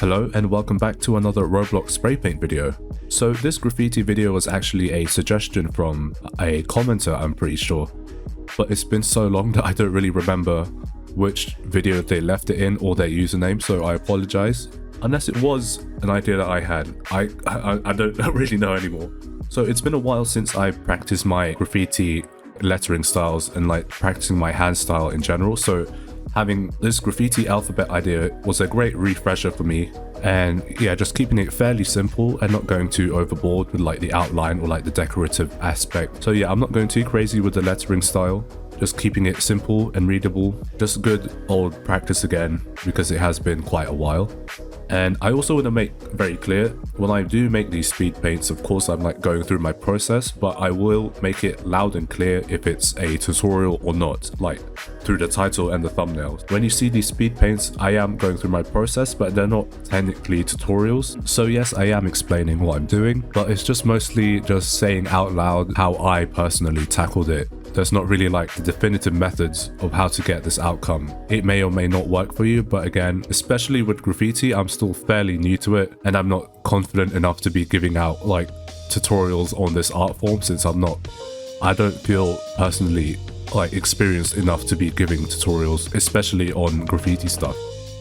Hello and welcome back to another Roblox Spray Paint video. So this graffiti video was actually a suggestion from a commenter, I'm pretty sure. But it's been so long that I don't really remember which video they left it in or their username, so I apologize. Unless it was an idea that I had. I don't really know anymore. So it's been a while since I practiced my graffiti lettering styles and like practicing my hand style in general, so having this graffiti alphabet idea was a great refresher for me. And yeah, just keeping it fairly simple and not going too overboard with like the outline or like the decorative aspect. So yeah, I'm not going too crazy with the lettering style, just keeping it simple and readable. Just good old practice again, because it has been quite a while. And I also want to make very clear, when I do make these speed paints, of course I'm like going through my process, but I will make it loud and clear if it's a tutorial or not, like through the title and the thumbnail. When you see these speed paints, I am going through my process, but they're not technically tutorials. So yes, I am explaining what I'm doing, but it's just mostly just saying out loud how I personally tackled it. There's not really like the definitive methods of how to get this outcome. It may or may not work for you, but again, especially with graffiti, I'm still fairly new to it and I'm not confident enough to be giving out like tutorials on this art form, since I don't feel personally like experienced enough to be giving tutorials, especially on graffiti stuff.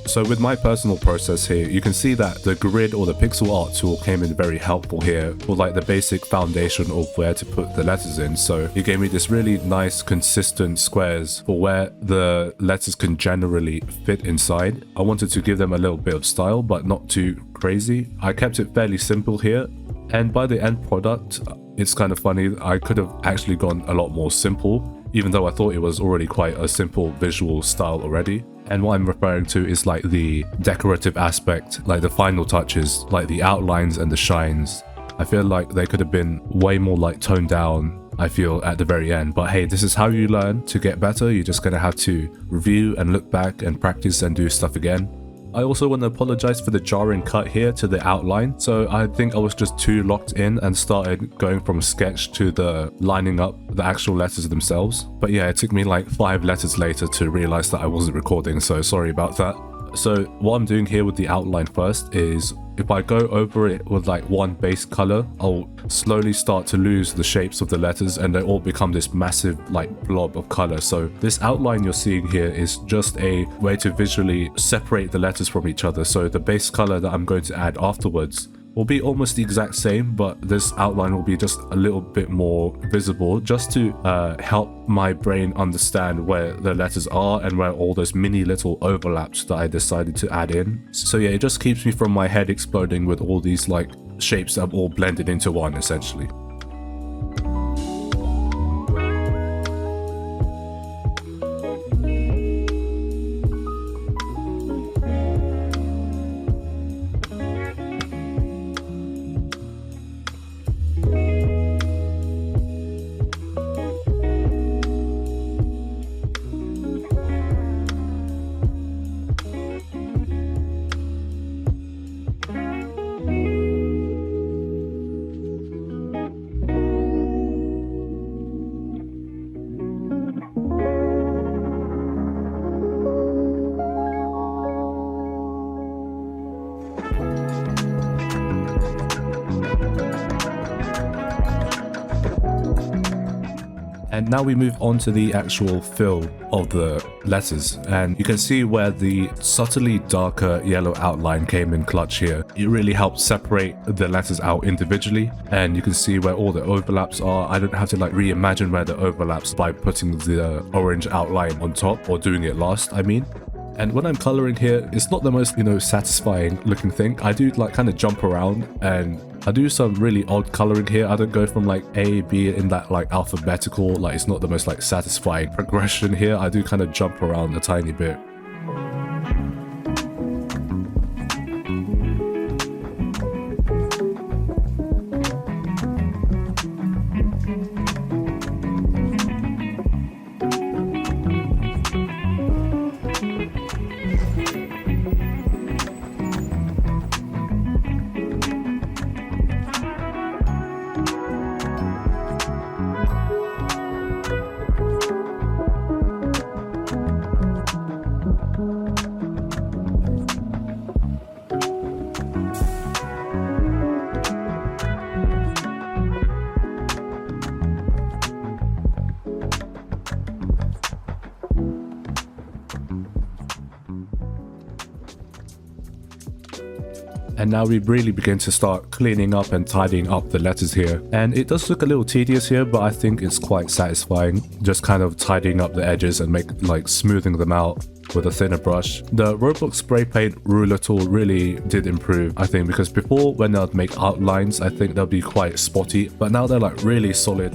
So with my personal process here, you can see that the grid or the pixel art tool came in very helpful here for like the basic foundation of where to put the letters in. So it gave me this really nice consistent squares for where the letters can generally fit inside. I wanted to give them a little bit of style, but not too crazy. I kept it fairly simple here. And by the end product, it's kind of funny, I could have actually gone a lot more simple, even though I thought it was already quite a simple visual style already. And what I'm referring to is like the decorative aspect, like the final touches, like the outlines and the shines. I feel like they could have been way more like toned down, I feel, at the very end. But hey, this is how you learn to get better. You're just gonna have to review and look back and practice and do stuff again. I also want to apologize for the jarring cut here to the outline. So I think I was just too locked in and started going from sketch to the lining up the actual letters themselves. But yeah, it took me like 5 letters later to realize that I wasn't recording, so sorry about that. So what I'm doing here with the outline first is, if I go over it with like one base color, I'll slowly start to lose the shapes of the letters and they all become this massive like blob of color. So this outline you're seeing here is just a way to visually separate the letters from each other. So the base color that I'm going to add afterwards will be almost the exact same, but this outline will be just a little bit more visible, just to help my brain understand where the letters are and where all those mini little overlaps that I decided to add in. So yeah, it just keeps me from my head exploding with all these like shapes that have all blended into one essentially. And now we move on to the actual fill of the letters, and you can see where the subtly darker yellow outline came in clutch here. It really helps separate the letters out individually, and you can see where all the overlaps are. I don't have to like reimagine where the overlaps by putting the orange outline on top, or doing it last, I mean. And when I'm coloring here, it's not the most, satisfying looking thing. I do like kind of jump around and I do some really odd coloring here. I don't go from like A, B in that like alphabetical, like it's not the most like satisfying progression here. I do kind of jump around a tiny bit. And now we really begin to start cleaning up and tidying up the letters here. And it does look a little tedious here, but I think it's quite satisfying. Just kind of tidying up the edges and smoothing them out with a thinner brush. The Roblox Spray Paint ruler tool really did improve, I think, because before when I'd make outlines, I think they'll be quite spotty, but now they're like really solid.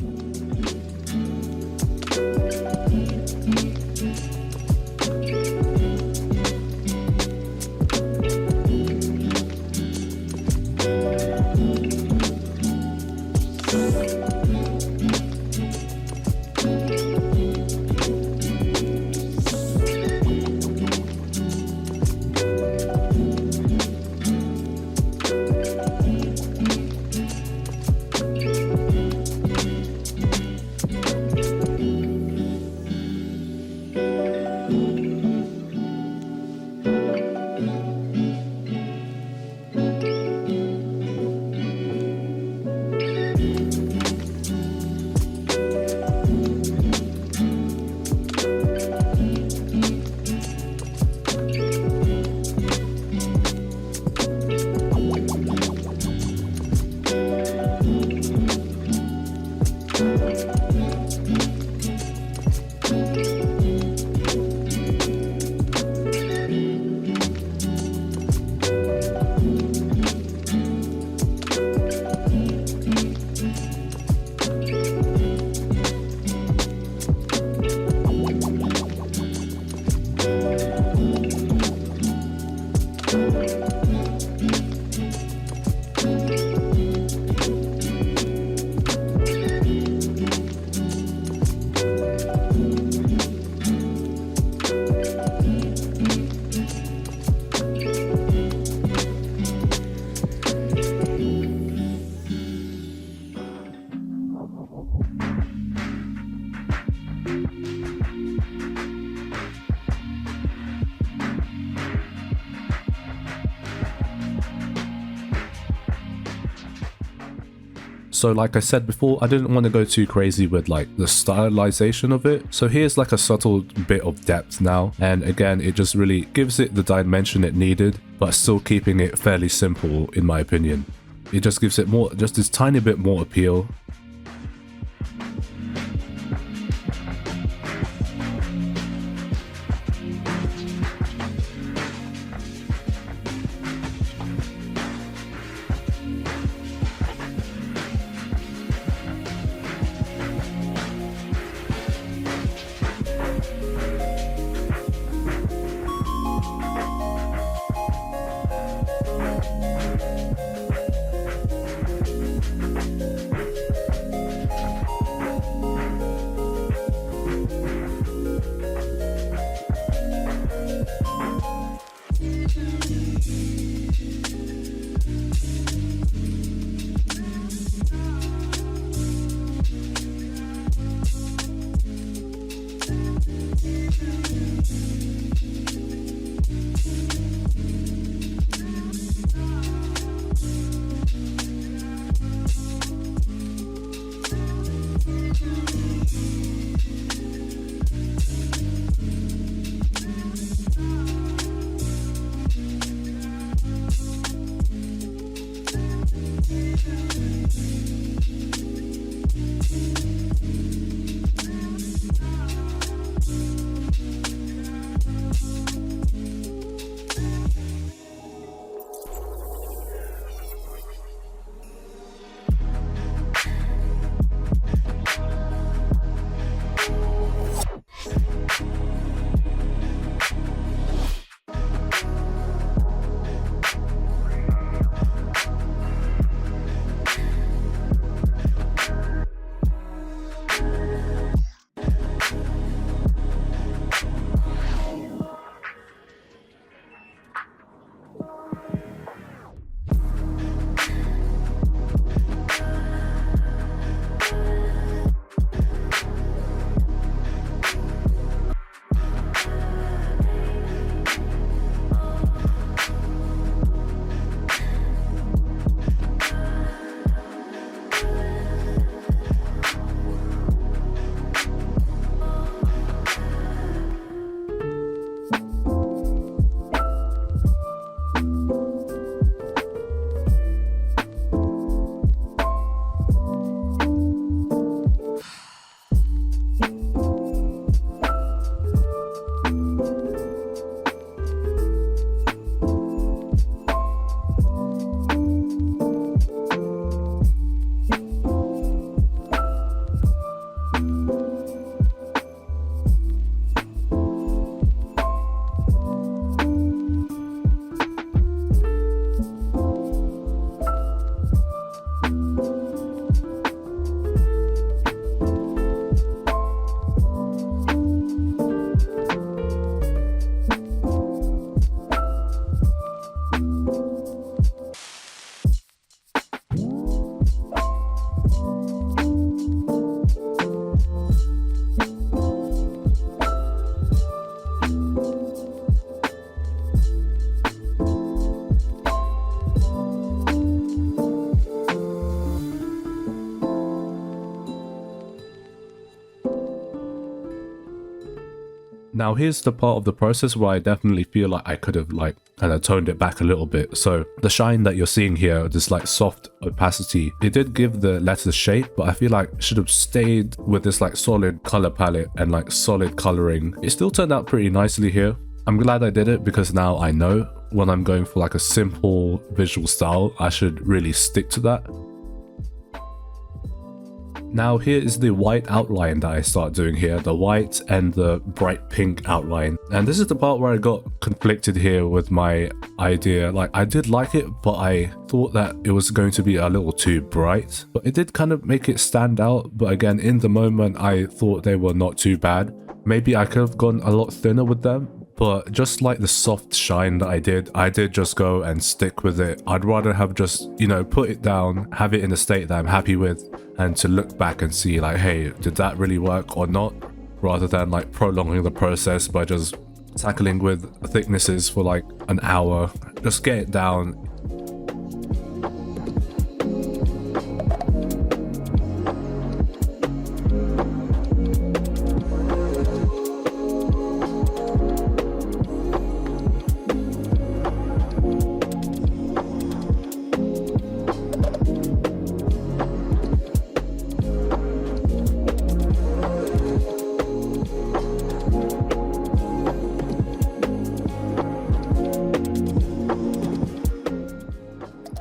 So like I said before, I didn't want to go too crazy with like the stylization of it. So here's like a subtle bit of depth now. And again, it just really gives it the dimension it needed, but still keeping it fairly simple in my opinion. It just gives it more, just this tiny bit more appeal. Now here's the part of the process where I definitely feel like I could have like kind of toned it back a little bit. So the shine that you're seeing here, this like soft opacity, it did give the letters shape, but I feel like it should have stayed with this like solid color palette and like solid coloring. It still turned out pretty nicely here. I'm glad I did it because now I know when I'm going for like a simple visual style, I should really stick to that. Now here is the white outline that I start doing here, the white and the bright pink outline. And this is the part where I got conflicted here with my idea. Like I did like it, but I thought that it was going to be a little too bright. But it did kind of make it stand out. But again, in the moment, I thought they were not too bad. Maybe I could have gone a lot thinner with them. But just like the soft shine that I did just go and stick with it. I'd rather have just, you know, put it down, have it in a state that I'm happy with, and to look back and see like, hey, did that really work or not? Rather than like prolonging the process by just tackling with thicknesses for like an hour. Just get it down.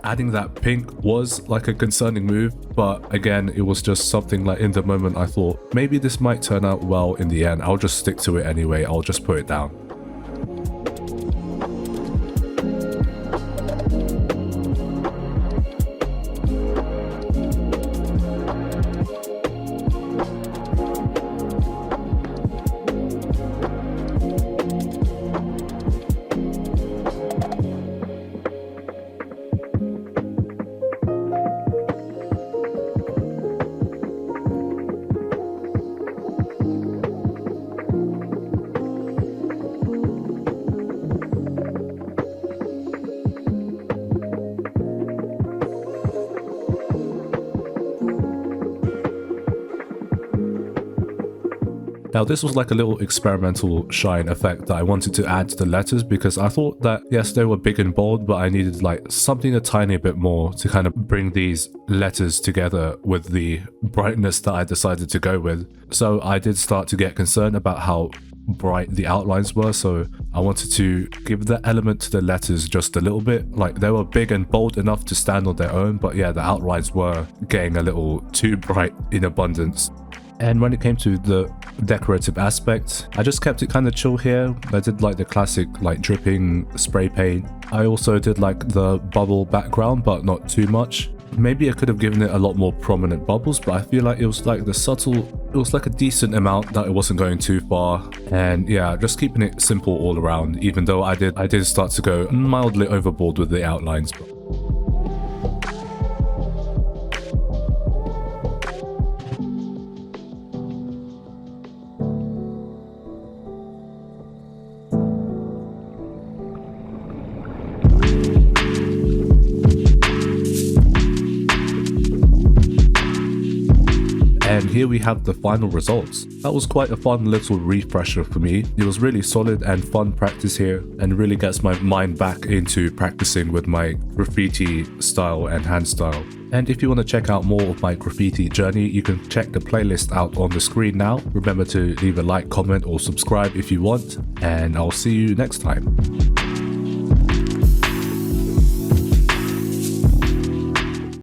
Adding that pink was like a concerning move, but again, it was just something like in the moment I thought maybe this might turn out well in the end. I'll just stick to it anyway. I'll just put it down. Now this was like a little experimental shine effect that I wanted to add to the letters because I thought that yes, they were big and bold, but I needed like something a tiny bit more to kind of bring these letters together with the brightness that I decided to go with. So I did start to get concerned about how bright the outlines were, so I wanted to give that element to the letters just a little bit. Like they were big and bold enough to stand on their own, but yeah, the outlines were getting a little too bright in abundance. And when it came to the decorative aspect, I just kept it kind of chill here. I did like the classic like dripping spray paint. I also did like the bubble background, but not too much. Maybe I could have given it a lot more prominent bubbles, but I feel like it was like the subtle, it was like a decent amount that it wasn't going too far. And yeah, just keeping it simple all around, even though I did start to go mildly overboard with the outlines. And here we have the final results. That was quite a fun little refresher for me. It was really solid and fun practice here and really gets my mind back into practicing with my graffiti style and hand style. And if you want to check out more of my graffiti journey, you can check the playlist out on the screen now. Remember to leave a like, comment or subscribe if you want, and I'll see you next time.